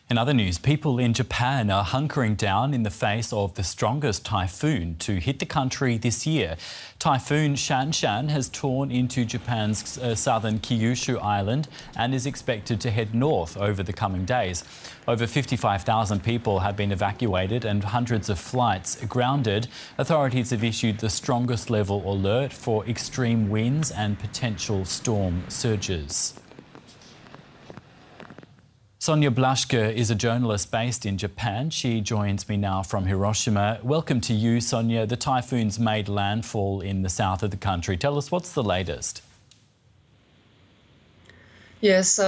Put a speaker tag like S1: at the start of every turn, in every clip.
S1: In other news, people in Japan are hunkering down in the face of the strongest typhoon to hit the country this year. Typhoon Shanshan has torn into Japan's southern Kyushu island and is expected to head north over the coming days. Over 55,000 people have been evacuated and hundreds of flights grounded. Authorities have issued the strongest level alert for extreme winds and potential storm surges. Sonja Blaschke is a journalist based in Japan. She joins me now from Hiroshima. Welcome to you, Sonja. The typhoon's made landfall in the south of the country. Tell us, what's the latest?
S2: Yes,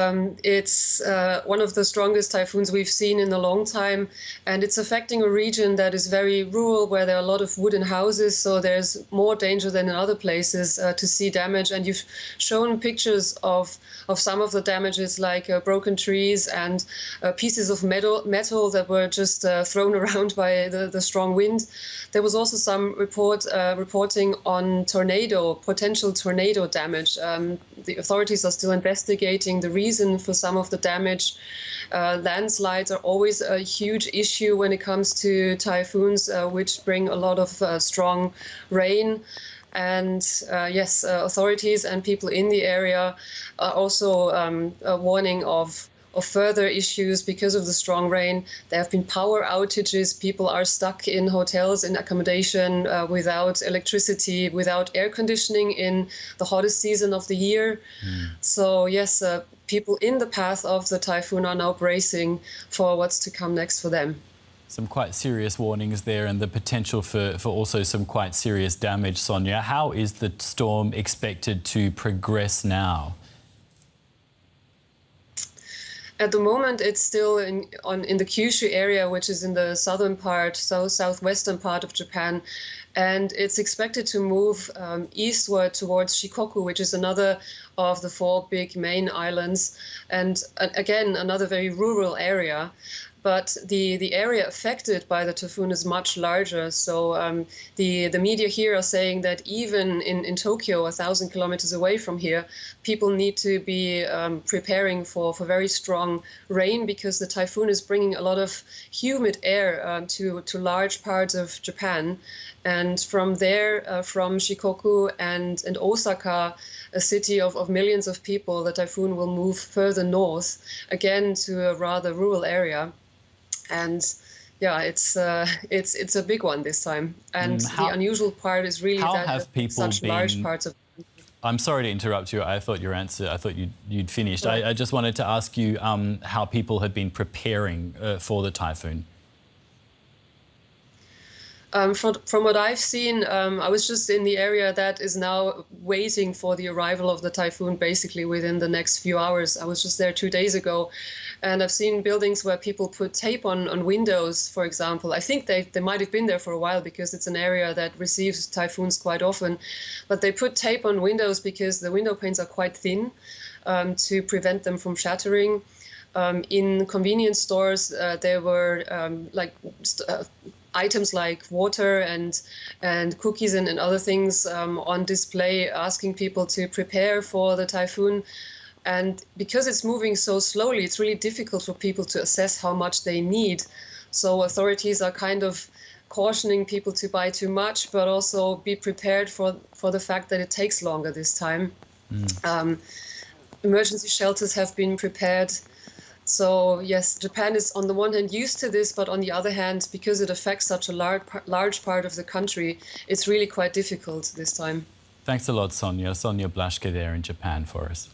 S2: it's one of the strongest typhoons we've seen in a long time, and it's affecting a region that is very rural, where there are a lot of wooden houses, so there's more danger than in other places to see damage. And you've shown pictures of some of the damages, like broken trees and pieces of metal that were just thrown around by the strong wind. There was also some reporting on potential tornado damage. The authorities are still investigating the reason for some of the damage. Landslides are always a huge issue when it comes to typhoons, which bring a lot of strong rain. And yes, authorities and people in the area are also warning of further issues because of the strong rain. There have been power outages. People are stuck in hotels, in accommodation, without electricity, without air conditioning in the hottest season of the year. So yes, people in the path of the typhoon are now bracing for what's to come next for them.
S1: Some quite serious warnings there, and the potential for also some quite serious damage, Sonja. How is the storm expected to progress now?
S2: At the moment, it's still in the Kyushu area, which is in the southern part, southwestern part of Japan. And it's expected to move eastward towards Shikoku, which is another of the four big main islands. And again, another very rural area. But the area affected by the typhoon is much larger. So the media here are saying that even in Tokyo, 1,000 kilometers away from here, people need to be preparing for very strong rain, because the typhoon is bringing a lot of humid air to large parts of Japan. And from there, from Shikoku and Osaka, a city of millions of people, the typhoon will move further north, again to a rather rural area. And yeah, it's a big one this time. And the unusual part is really that such large parts of...
S1: I'm sorry to interrupt you. I thought you'd finished. I just wanted to ask you how people have been preparing for the typhoon.
S2: From what I've seen, I was just in the area that is now waiting for the arrival of the typhoon, basically within the next few hours. I was just there 2 days ago, and I've seen buildings where people put tape on windows, for example. I think they might have been there for a while, because it's an area that receives typhoons quite often. But they put tape on windows because the window panes are quite thin, to prevent them from shattering. In convenience stores, there were items like water and cookies and other things on display, asking people to prepare for the typhoon. And because it's moving so slowly, it's really difficult for people to assess how much they need. So authorities are kind of cautioning people to buy too much, but also be prepared for the fact that it takes longer this time. Emergency shelters have been prepared. So yes, Japan is on the one hand used to this, but on the other hand, because it affects such a large part of the country, it's really quite difficult this time.
S1: Thanks a lot, Sonja. Sonja Blaschke there in Japan for us.